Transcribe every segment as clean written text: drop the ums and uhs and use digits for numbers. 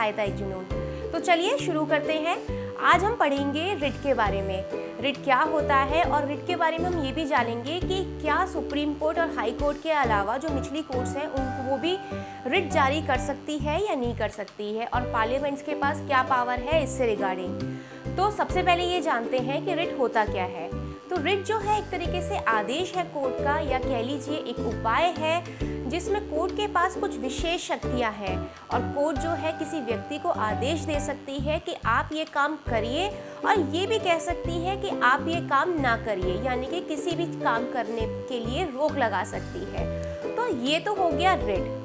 शायद जुनून। तो चलिए शुरू करते हैं। आज हम पढ़ेंगे रिट के बारे में। रिट क्या होता है और रिट के बारे में हम ये भी जानेंगे कि क्या सुप्रीम कोर्ट और हाई कोर्ट के अलावा जो निचली कोर्ट्स हैं उनको वो भी रिट जारी कर सकती है या नहीं कर सकती है, और पार्लियामेंट्स के पास क्या पावर है इससे रिगार्डिंग। तो सबसे पहले ये जानते हैं कि रिट होता क्या है। तो रिट जो है एक तरीके से आदेश है कोर्ट का, या कह लीजिए एक उपाय है जिसमें कोर्ट के पास कुछ विशेष शक्तियां हैं, और कोर्ट जो है किसी व्यक्ति को आदेश दे सकती है कि आप ये काम करिए, और ये भी कह सकती है कि आप ये काम ना करिए, यानी कि किसी भी काम करने के लिए रोक लगा सकती है। तो ये तो हो गया रिट।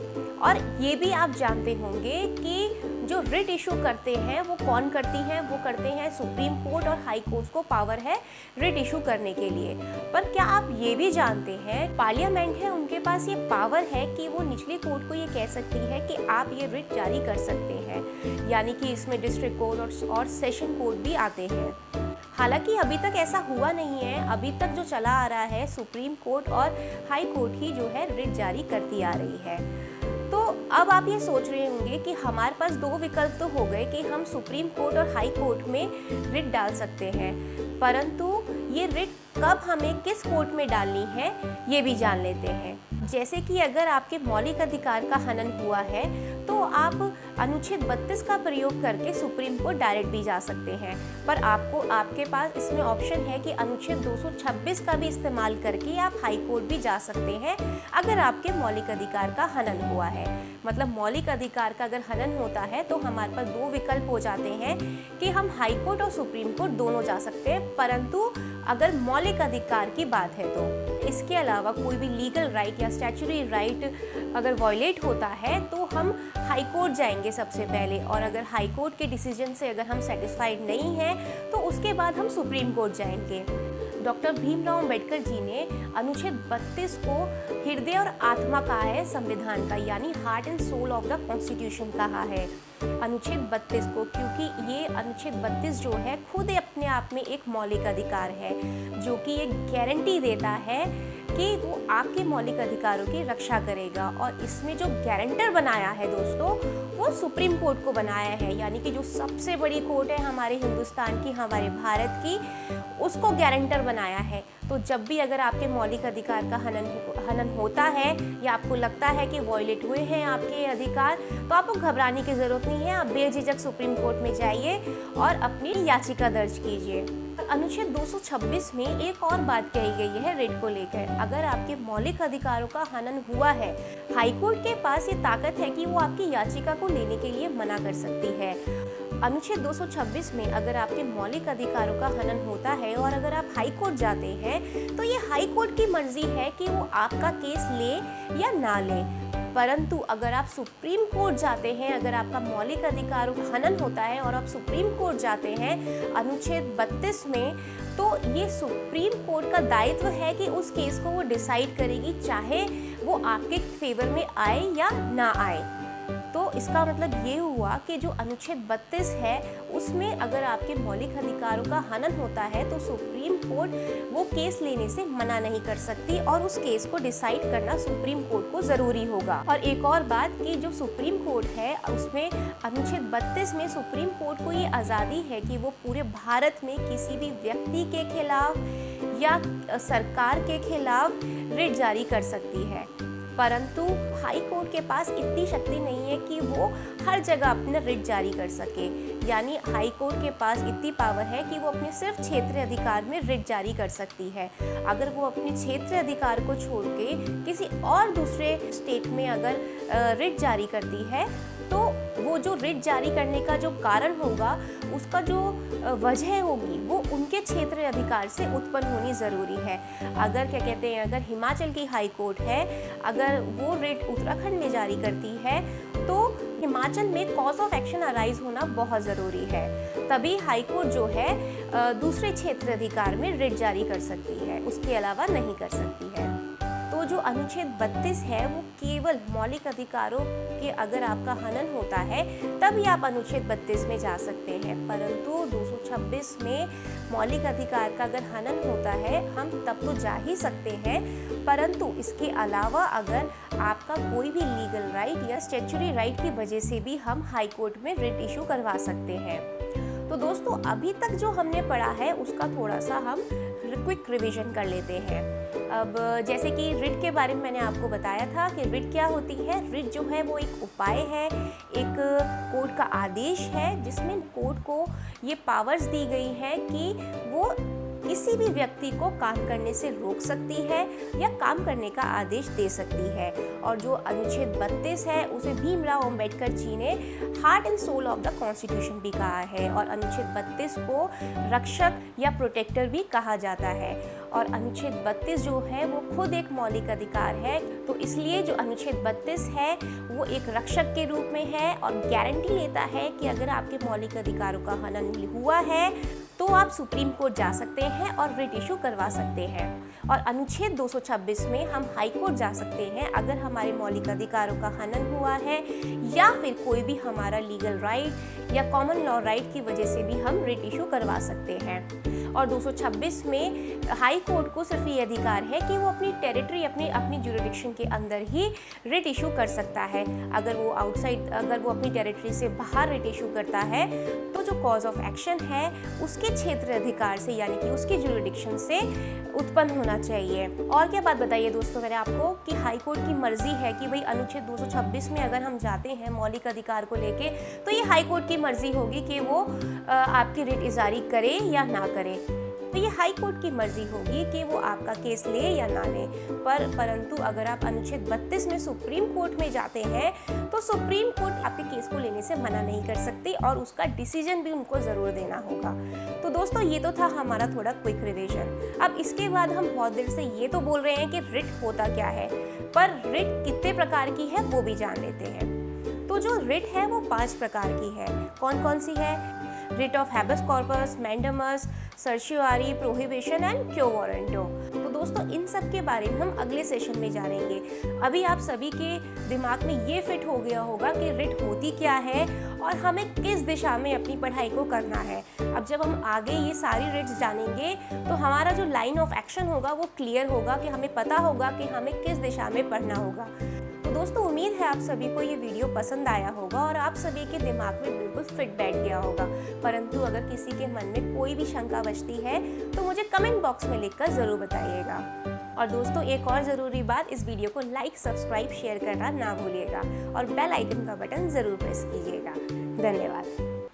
और ये भी आप जानते होंगे कि जो रिट इशू करते हैं वो कौन करती हैं, वो करते हैं सुप्रीम कोर्ट और हाई कोर्ट को पावर है रिट इशू करने के लिए। पर क्या आप ये भी जानते हैं पार्लियामेंट है उनके पास ये पावर है कि वो निचली कोर्ट को ये कह सकती है कि आप ये रिट जारी कर सकते हैं, यानी कि इसमें डिस्ट्रिक्ट कोर्ट और सेशन कोर्ट भी आते हैं। हालांकि अभी तक ऐसा हुआ नहीं है, अभी तक जो चला आ रहा है सुप्रीम कोर्ट और हाई कोर्ट ही जो है रिट जारी करती आ रही है। तो अब आप ये सोच रहे होंगे कि हमारे पास दो विकल्प तो हो गए कि हम सुप्रीम कोर्ट और हाई कोर्ट में रिट डाल सकते हैं, परंतु ये रिट कब हमें किस कोर्ट में डालनी है ये भी जान लेते हैं। जैसे कि अगर आपके मौलिक अधिकार का हनन हुआ है तो आप अनुच्छेद 32 का प्रयोग करके सुप्रीम कोर्ट डायरेक्ट भी जा सकते हैं, पर आपके पास इसमें ऑप्शन है कि अनुच्छेद 226 का भी इस्तेमाल करके आप हाई कोर्ट भी जा सकते हैं अगर आपके मौलिक अधिकार का हनन हुआ है। मतलब मौलिक अधिकार का अगर हनन होता है तो हमारे पास दो विकल्प हो जाते हैं कि हम हाई कोर्ट और सुप्रीम कोर्ट दोनों जा सकते हैं, परंतु अगर मौलिक अधिकार की बात है तो इसके अलावा कोई भी लीगल राइट या स्टैट्यूटरी राइट अगर वॉयलेट होता है तो हम हाई कोर्ट जाएंगे सबसे पहले, और अगर हाई कोर्ट के डिसीजन से अगर हम सेटिस्फाइड नहीं हैं तो उसके बाद हम सुप्रीम कोर्ट जाएंगे। डॉक्टर भीमराव अंबेडकर जी ने अनुच्छेद 32 को हृदय और आत्मा कहा है संविधान का, यानी heart and soul of the constitution कहा है अनुच्छेद 32 को, क्योंकि ये अनुच्छेद 32 जो है खुद अपने आप में एक मौलिक अधिकार है जो कि ये गारंटी देता है कि वो आपके मौलिक अधिकारों की रक्षा करेगा। और इसमें जो गारंटर बनाया है दोस्तों वो सुप्रीम कोर्ट को बनाया है, यानी कि जो सबसे बड़ी कोर्ट है हमारे हिंदुस्तान की, हमारे भारत की, उसको गारंटर बनाया है। तो जब भी अगर आपके मौलिक अधिकार का हनन होता है या आपको लगता है कि वॉयलेट हुए हैं आपके अधिकार, तो आपको घबराने की ज़रूरत नहीं है। आप बेझिझक सुप्रीम कोर्ट में जाइए और अपनी याचिका दर्ज कीजिए। अनुच्छेद 226 में एक और बात कही गई है रिट को लेकर। अगर आपके मौलिक अधिकारों का हनन हुआ है, हाई कोर्ट के पास ये ताकत है कि वो आपकी याचिका को लेने के लिए मना कर सकती है। अनुच्छेद 226 में अगर आपके मौलिक अधिकारों का हनन होता है और अगर आप हाई कोर्ट जाते हैं तो ये हाई कोर्ट की मर्जी है कि वो आपका केस ले या ना ले, परंतु अगर आप सुप्रीम कोर्ट जाते हैं, अगर आपका मौलिक अधिकारों का हनन होता है और आप सुप्रीम कोर्ट जाते हैं अनुच्छेद 32 में, तो ये सुप्रीम कोर्ट का दायित्व है कि उस केस को वो डिसाइड करेगी, चाहे वो आपके फेवर में आए या ना आए। तो इसका मतलब ये हुआ कि जो अनुच्छेद 32 है उसमें अगर आपके मौलिक अधिकारों का हनन होता है तो सुप्रीम कोर्ट वो केस लेने से मना नहीं कर सकती, और उस केस को डिसाइड करना सुप्रीम कोर्ट को ज़रूरी होगा। और एक और बात कि जो सुप्रीम कोर्ट है उसमें अनुच्छेद 32 में सुप्रीम कोर्ट को ये आज़ादी है कि वो पूरे भारत में किसी भी व्यक्ति के खिलाफ या सरकार के खिलाफ रिट जारी कर सकती है, परंतु हाई कोर्ट के पास इतनी शक्ति नहीं है कि वो हर जगह अपना रिट जारी कर सके। यानी हाई कोर्ट के पास इतनी पावर है कि वो अपने सिर्फ क्षेत्रीय अधिकार में रिट जारी कर सकती है। अगर वो अपने क्षेत्रीय अधिकार को छोड़ के किसी और दूसरे स्टेट में अगर रिट जारी करती है तो वो जो रिट जारी करने का जो कारण होगा, उसका जो वजह होगी वो उनके क्षेत्रीय अधिकार से उत्पन्न होनी ज़रूरी है। अगर क्या कहते हैं, अगर हिमाचल की हाई कोर्ट है, अगर वो रिट उत्तराखंड में जारी करती है तो हिमाचल में कॉज ऑफ एक्शन अराइज होना बहुत ज़रूरी है, तभी हाई कोर्ट जो है दूसरे क्षेत्रीय अधिकार में रिट जारी कर सकती है, उसके अलावा नहीं कर सकती है। तो जो अनुच्छेद 32 है वो केवल मौलिक अधिकारों करके अगर आपका हनन होता है तभी आप अनुच्छेद 32 में जा सकते हैं, परंतु 226 में मौलिक अधिकार का अगर हनन होता है हम तब तो जा ही सकते हैं, परंतु इसके अलावा अगर आपका कोई भी लीगल राइट या स्टैट्यूटरी राइट की वजह से भी हम हाई कोर्ट में रिट इशू करवा सकते हैं। तो दोस्तों अभी तक जो हमने पढ़ा है उसका थोड़ा सा हम क्विक रिवीजन कर लेते हैं। अब जैसे कि रिट के बारे में मैंने आपको बताया था कि रिट क्या होती है। रिट जो है वो एक उपाय है, एक कोर्ट का आदेश है जिसमें कोर्ट को ये पावर्स दी गई हैं कि वो किसी भी व्यक्ति को काम करने से रोक सकती है या काम करने का आदेश दे सकती है। और जो अनुच्छेद 32 है उसे भीमराव अंबेडकर जी ने heart and soul of the constitution भी कहा है, और अनुच्छेद 32 को रक्षक या प्रोटेक्टर भी कहा जाता है। और अनुच्छेद 32 जो है वो खुद एक मौलिक अधिकार है, तो इसलिए जो अनुच्छेद 32 है वो एक रक्षक के रूप में है और गारंटी लेता है कि अगर आपके मौलिक अधिकारों का हनन हुआ है तो आप सुप्रीम कोर्ट जा सकते हैं और रिट इशू करवा सकते हैं। और अनुच्छेद 226 में हम हाई कोर्ट जा सकते हैं अगर हमारे मौलिक अधिकारों का हनन हुआ है या फिर कोई भी हमारा लीगल राइट या कॉमन लॉ राइट की वजह से भी हम रिट इशू करवा सकते हैं। और 226 में हाई कोर्ट को सिर्फ ये अधिकार है कि वो अपनी टेरिटरी अपनी ज्यूरिडिक्शन के अंदर ही रिट इशू कर सकता है। अगर वो अपनी टेरिटरी से बाहर रिट इशू करता है तो जो कॉज ऑफ एक्शन है उसके क्षेत्र अधिकार से यानी कि उसकी ज्यूरिडिक्शन से उत्पन्न होना चाहिए। और क्या बात बताइए दोस्तों मैंने आपको कि हाई कोर्ट की मर्जी है कि भाई अनुच्छेद 226 में अगर हम जाते हैं मौलिक अधिकार को लेके तो ये हाई कोर्ट की मर्जी होगी कि वो आपकी रिट इजारी करे या ना करे। तो ये हाई कोर्ट की मर्जी होगी कि वो आपका केस ले या ना ले। परंतु अगर आप अनुच्छेद 32 में सुप्रीम कोर्ट में जाते हैं तो सुप्रीम कोर्ट आपके केस को लेने से मना नहीं कर सकती और उसका डिसीजन भी उनको ज़रूर देना होगा। तो दोस्तों ये तो था हमारा थोड़ा क्विक रिवीजन। अब इसके बाद हम बहुत देर से ये तो बोल रहे हैं कि रिट होता क्या है, पर रिट कितने प्रकार की है वो भी जान लेते हैं। तो जो रिट है वो 5 प्रकार की है। कौन कौन सी है? Writ of habeas corpus, mandamus, certiorari, prohibition and quo warranto. तो दोस्तों इन सब के बारे में हम अगले सेशन में जानेंगे। अभी आप सभी के दिमाग में ये फिट हो गया होगा कि रिट होती क्या है और हमें किस दिशा में अपनी पढ़ाई को करना है। अब जब हम आगे ये सारी रिट्स जानेंगे तो हमारा जो लाइन ऑफ एक्शन होगा वो क्लियर होगा कि हमें पता होगा कि हमें किस दिशा में पढ़ना होगा। तो दोस्तों उम्मीद है आप सभी को ये वीडियो पसंद आया होगा और आप सभी के दिमाग में बिल्कुल फिट बैठ गया होगा। परंतु अगर किसी के मन में कोई भी शंका बचती है तो मुझे कमेंट बॉक्स में लिखकर ज़रूर बताइएगा। और दोस्तों एक और ज़रूरी बात, इस वीडियो को लाइक, सब्सक्राइब, शेयर करना ना भूलिएगा और बेल आइकन का बटन ज़रूर प्रेस कीजिएगा। धन्यवाद।